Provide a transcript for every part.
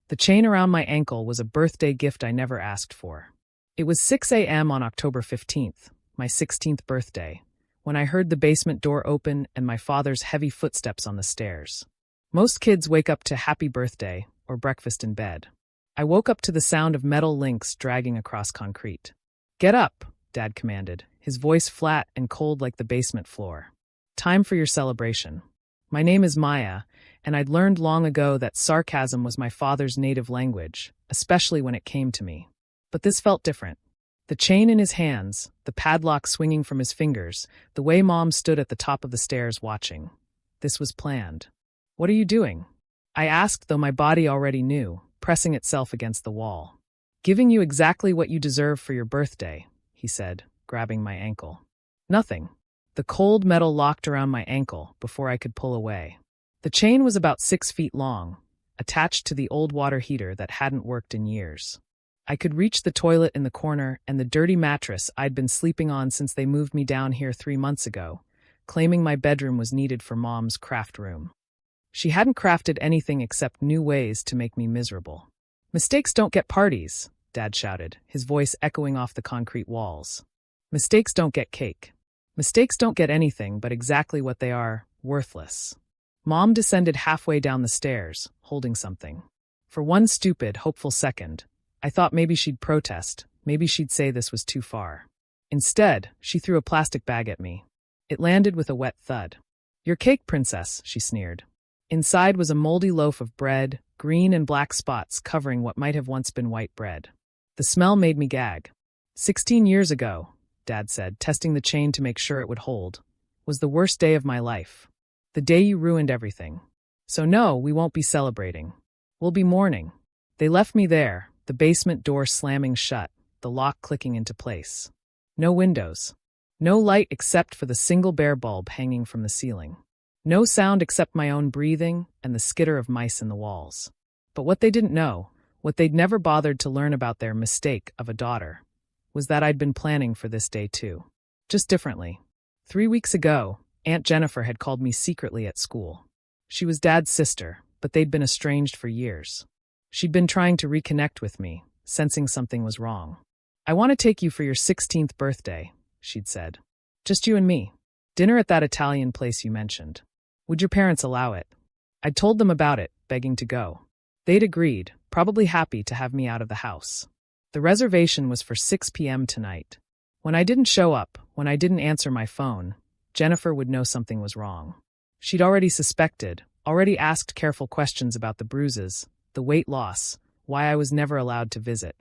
The chain around my ankle was a birthday gift I never asked for. It was 6 a.m. on October 15th, my 16th birthday, when I heard the basement door open and my father's heavy footsteps on the stairs. Most kids wake up to happy birthday or breakfast in bed. I woke up to the sound of metal links dragging across concrete. "Get up," Dad commanded, his voice flat and cold like the basement floor. "Time for your celebration." My name is Maya, and I'd learned long ago that sarcasm was my father's native language, especially when it came to me. But this felt different. The chain in his hands, the padlock swinging from his fingers, the way Mom stood at the top of the stairs watching. This was planned. "What are you doing?" I asked, though my body already knew, pressing itself against the wall. "Giving you exactly what you deserve for your birthday," he said, grabbing my ankle. "Nothing." The cold metal locked around my ankle before I could pull away. The chain was about 6 feet long, attached to the old water heater that hadn't worked in years. I could reach the toilet in the corner and the dirty mattress I'd been sleeping on since they moved me down here 3 months ago, claiming my bedroom was needed for Mom's craft room. She hadn't crafted anything except new ways to make me miserable. "Mistakes don't get parties," Dad shouted, his voice echoing off the concrete walls. "Mistakes don't get cake. Mistakes don't get anything but exactly what they are, worthless." Mom descended halfway down the stairs, holding something. For one stupid, hopeful second, I thought maybe she'd protest, maybe she'd say this was too far. Instead, she threw a plastic bag at me. It landed with a wet thud. "Your cake, princess," she sneered. Inside was a moldy loaf of bread, green and black spots covering what might have once been white bread. The smell made me gag. 16 years ago, Dad said, testing the chain to make sure it would hold, was the worst day of my life. The day you ruined everything. So no, we won't be celebrating. We'll be mourning. They left me there, the basement door slamming shut, the lock clicking into place. No windows. No light except for the single bare bulb hanging from the ceiling. No sound except my own breathing and the skitter of mice in the walls. But what they didn't know, what they'd never bothered to learn about their mistake of a daughter, was that I'd been planning for this day too. Just differently. 3 weeks ago, Aunt Jennifer had called me secretly at school. She was Dad's sister, but they'd been estranged for years. She'd been trying to reconnect with me, sensing something was wrong. "I want to take you for your 16th birthday," she'd said. "Just you and me. Dinner at that Italian place you mentioned. Would your parents allow it?" I'd told them about it, begging to go. They'd agreed, probably happy to have me out of the house. The reservation was for 6 p.m. tonight. When I didn't show up, when I didn't answer my phone, Jennifer would know something was wrong. She'd already suspected, already asked careful questions about the bruises, the weight loss, why I was never allowed to visit.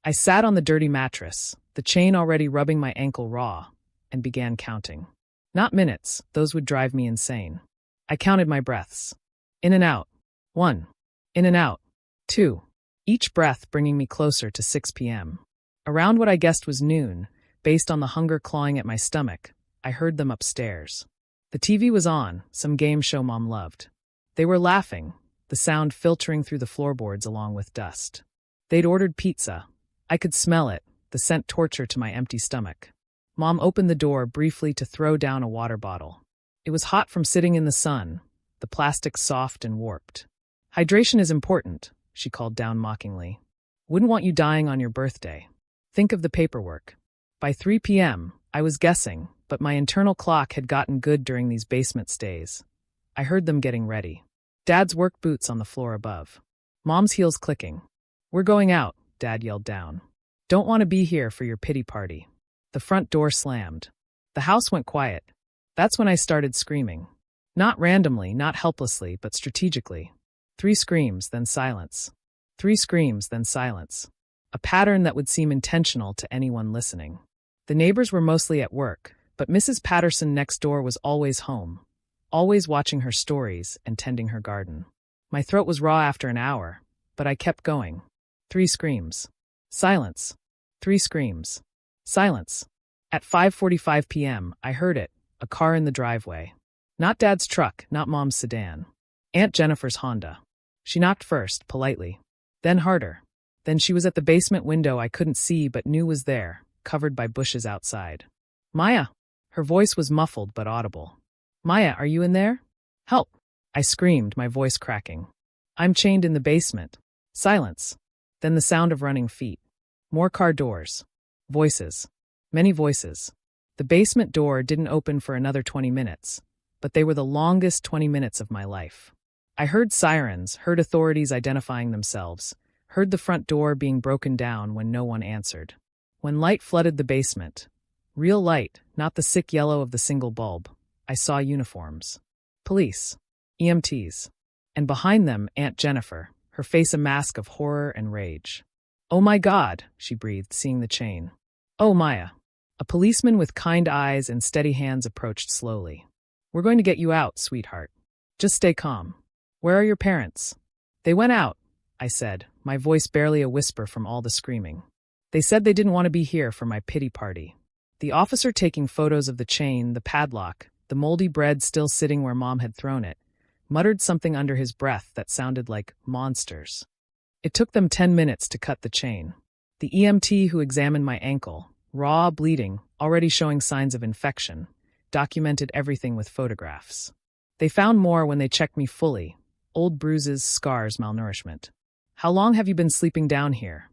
I sat on the dirty mattress, the chain already rubbing my ankle raw, and began counting. Not minutes, those would drive me insane. I counted my breaths. In and out. 1. In and out. 2. Each breath bringing me closer to 6 p.m. Around what I guessed was noon, based on the hunger clawing at my stomach, I heard them upstairs. The TV was on, some game show Mom loved. They were laughing, the sound filtering through the floorboards along with dust. They'd ordered pizza. I could smell it, the scent torture to my empty stomach. Mom opened the door briefly to throw down a water bottle. It was hot from sitting in the sun, the plastic soft and warped. "Hydration is important," she called down mockingly. "Wouldn't want you dying on your birthday. Think of the paperwork." By 3 p.m., I was guessing, but my internal clock had gotten good during these basement stays. I heard them getting ready. Dad's work boots on the floor above. Mom's heels clicking. "We're going out," Dad yelled down. "Don't want to be here for your pity party." The front door slammed. The house went quiet. That's when I started screaming. Not randomly, not helplessly, but strategically. 3 screams, then silence. 3 screams, then silence. A pattern that would seem intentional to anyone listening. The neighbors were mostly at work, but Mrs. Patterson next door was always home, always watching her stories and tending her garden. My throat was raw after an hour, but I kept going. 3 screams. Silence. 3 screams. Silence. At 5:45 p.m., I heard it, a car in the driveway. Not Dad's truck, not Mom's sedan. Aunt Jennifer's Honda. She knocked first, politely. Then harder. Then she was at the basement window I couldn't see but knew was there, covered by bushes outside. "Maya!" Her voice was muffled but audible. "Maya, are you in there? Help!" I screamed, my voice cracking. "I'm chained in the basement." Silence. Then the sound of running feet. More car doors. Voices. Many voices. The basement door didn't open for another 20 minutes, but they were the longest 20 minutes of my life. I heard sirens, heard authorities identifying themselves, heard the front door being broken down when no one answered. When light flooded the basement, real light, not the sick yellow of the single bulb, I saw uniforms. Police. EMTs. And behind them, Aunt Jennifer, her face a mask of horror and rage. "Oh my God," she breathed, seeing the chain. "Oh, Maya." A policeman with kind eyes and steady hands approached slowly. "We're going to get you out, sweetheart. Just stay calm. Where are your parents?" "They went out," I said, my voice barely a whisper from all the screaming. "They said they didn't want to be here for my pity party." The officer taking photos of the chain, the padlock, the moldy bread still sitting where Mom had thrown it, muttered something under his breath that sounded like monsters. It took them 10 minutes to cut the chain. The EMT who examined my ankle, raw, bleeding, already showing signs of infection, documented everything with photographs. They found more when they checked me fully: old bruises, scars, malnourishment. "How long have you been sleeping down here?"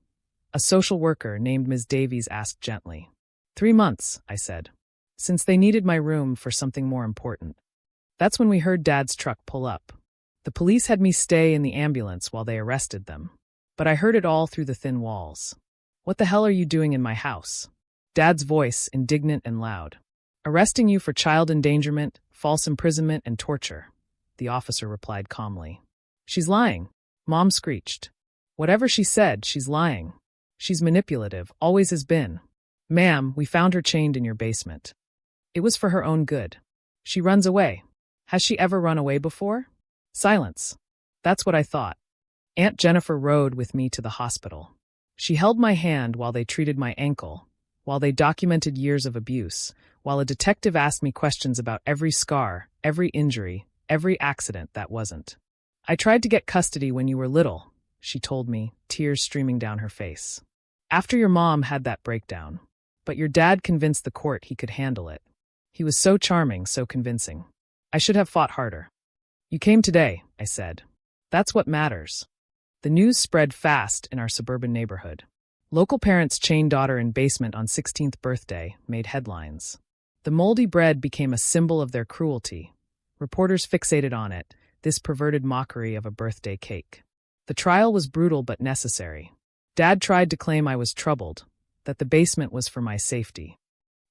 A social worker named Ms. Davies asked gently. 3 months, I said. Since they needed my room for something more important. That's when we heard Dad's truck pull up. The police had me stay in the ambulance while they arrested them. But I heard it all through the thin walls. "What the hell are you doing in my house?" Dad's voice, indignant and loud. "Arresting you for child endangerment, false imprisonment, and torture," the officer replied calmly. "She's lying," Mom screeched. "Whatever she said, she's lying. She's manipulative, always has been. Ma'am, we found her chained in your basement. It was for her own good. She runs away. Has she ever run away before?" Silence. That's what I thought. Aunt Jennifer rode with me to the hospital. She held my hand while they treated my ankle, while they documented years of abuse, while a detective asked me questions about every scar, every injury, every accident that wasn't. "I tried to get custody when you were little," she told me, tears streaming down her face. "After your mom had that breakdown. But your dad convinced the court he could handle it. He was so charming, so convincing. I should have fought harder." "You came today," I said. "That's what matters." The news spread fast in our suburban neighborhood. Local parents chained daughter in basement on 16th birthday made headlines. The moldy bread became a symbol of their cruelty. Reporters fixated on it, this perverted mockery of a birthday cake. The trial was brutal but necessary. Dad tried to claim I was troubled, that the basement was for my safety.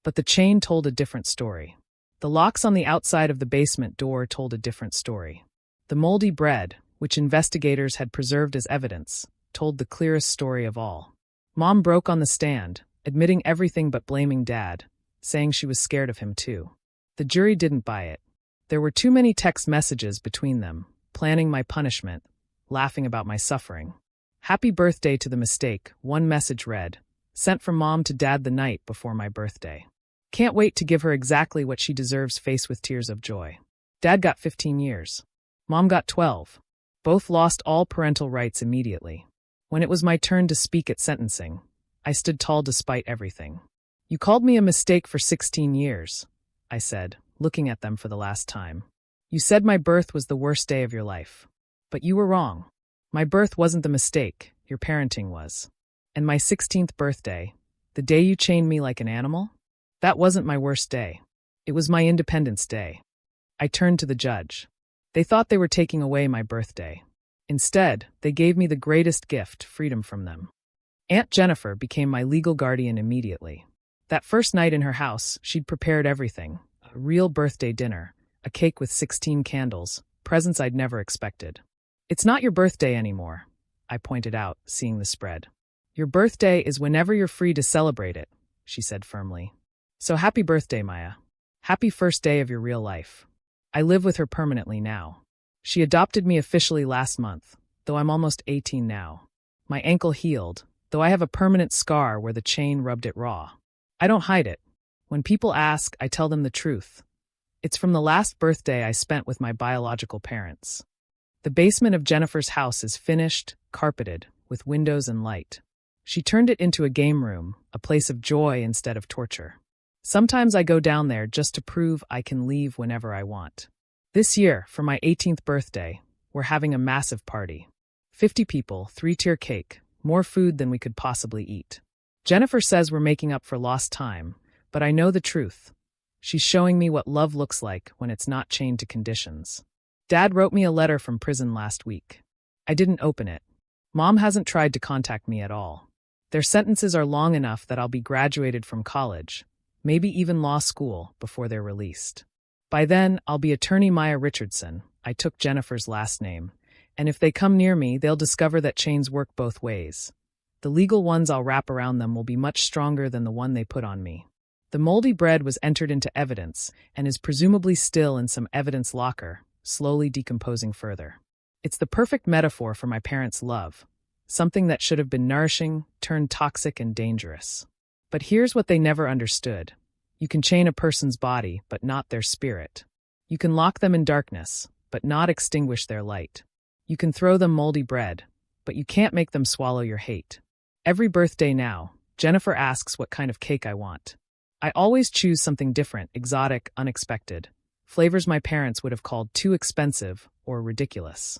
But the chain told a different story. The locks on the outside of the basement door told a different story. The moldy bread, which investigators had preserved as evidence, told the clearest story of all. Mom broke on the stand, admitting everything but blaming Dad, saying she was scared of him too. The jury didn't buy it. There were too many text messages between them, planning my punishment, laughing about my suffering. "Happy birthday to the mistake," one message read, sent from Mom to Dad the night before my birthday. "Can't wait to give her exactly what she deserves," face with tears of joy. Dad got 15 years. Mom got 12. Both lost all parental rights immediately. When it was my turn to speak at sentencing, I stood tall despite everything. "You called me a mistake for 16 years, I said, looking at them for the last time. "You said my birth was the worst day of your life. But you were wrong. My birth wasn't the mistake, your parenting was. And my 16th birthday, the day you chained me like an animal? That wasn't my worst day. It was my Independence Day." I turned to the judge. They thought they were taking away my birthday. Instead, they gave me the greatest gift, freedom from them. Aunt Jennifer became my legal guardian immediately. That first night in her house, she'd prepared everything. A real birthday dinner, a cake with 16 candles, presents I'd never expected. "It's not your birthday anymore," I pointed out, seeing the spread. "Your birthday is whenever you're free to celebrate it," she said firmly. "So happy birthday, Maya. Happy first day of your real life." I live with her permanently now. She adopted me officially last month, though I'm almost 18 now. My ankle healed, though I have a permanent scar where the chain rubbed it raw. I don't hide it. When people ask, I tell them the truth. It's from the last birthday I spent with my biological parents. The basement of Jennifer's house is finished, carpeted, with windows and light. She turned it into a game room, a place of joy instead of torture. Sometimes I go down there just to prove I can leave whenever I want. This year, for my 18th birthday, we're having a massive party. 50 people, 3-tier cake, more food than we could possibly eat. Jennifer says we're making up for lost time, but I know the truth. She's showing me what love looks like when it's not chained to conditions. Dad wrote me a letter from prison last week. I didn't open it. Mom hasn't tried to contact me at all. Their sentences are long enough that I'll be graduated from college, maybe even law school, before they're released. By then, I'll be attorney Maya Richardson. I took Jennifer's last name. And if they come near me, they'll discover that chains work both ways. The legal ones I'll wrap around them will be much stronger than the one they put on me. The moldy bread was entered into evidence and is presumably still in some evidence locker, slowly decomposing further. It's the perfect metaphor for my parents' love, something that should have been nourishing, turned toxic and dangerous. But here's what they never understood. You can chain a person's body, but not their spirit. You can lock them in darkness, but not extinguish their light. You can throw them moldy bread, but you can't make them swallow your hate. Every birthday now, Jennifer asks what kind of cake I want. I always choose something different, exotic, unexpected. Flavors my parents would have called too expensive or ridiculous.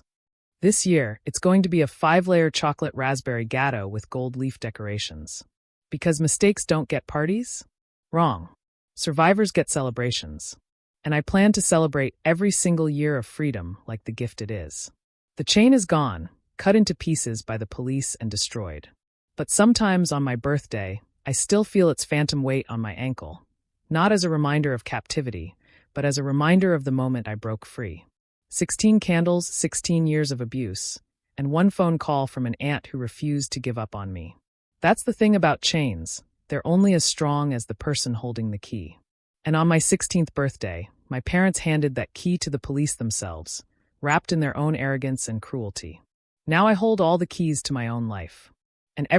This year, it's going to be a 5-layer chocolate raspberry gatto with gold leaf decorations. Because mistakes don't get parties? Wrong. Survivors get celebrations. And I plan to celebrate every single year of freedom like the gift it is. The chain is gone, cut into pieces by the police and destroyed. But sometimes on my birthday, I still feel its phantom weight on my ankle, not as a reminder of captivity, but as a reminder of the moment I broke free. 16 candles, 16 years of abuse, and one phone call from an aunt who refused to give up on me. That's the thing about chains. They're only as strong as the person holding the key. And on my 16th birthday, my parents handed that key to the police themselves, wrapped in their own arrogance and cruelty. Now I hold all the keys to my own life. And every